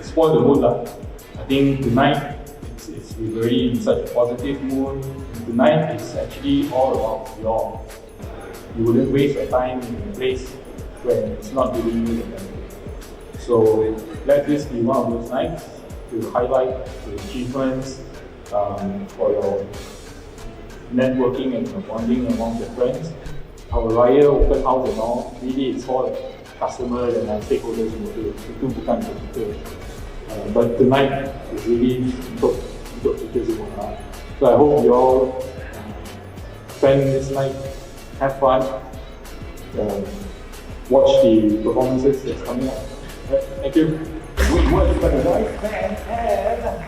spoil the mood lah. I think tonight we're already in such a positive mood. Tonight is actually all about y'all. You wouldn't waste your time in a place where it's not giving you the benefit. So let this be one of those nights to highlight the achievements for your networking and your bonding among your friends. Our Raya open house and all, really it's all customers and stakeholders who do. Itu bukan untuk kita. But tonight is really untuk kita semua. So I hope you all spend this night, have fun, watch the performances that's coming up. Thank you. Good work for the night, man.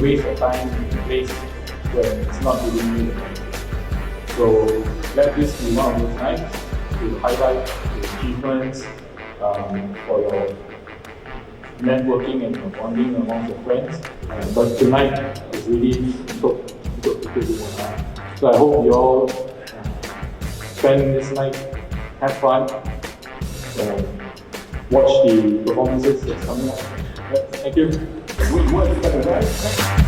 waste your time in a place where it's not giving you the benefit. So let this be one of those nights to highlight the achievements for your networking and your bonding among your friends. But tonight is really untuk kita semua. So I hope you all spend this night, have fun, watch the performances that's coming up. Thank you. Good work for the night.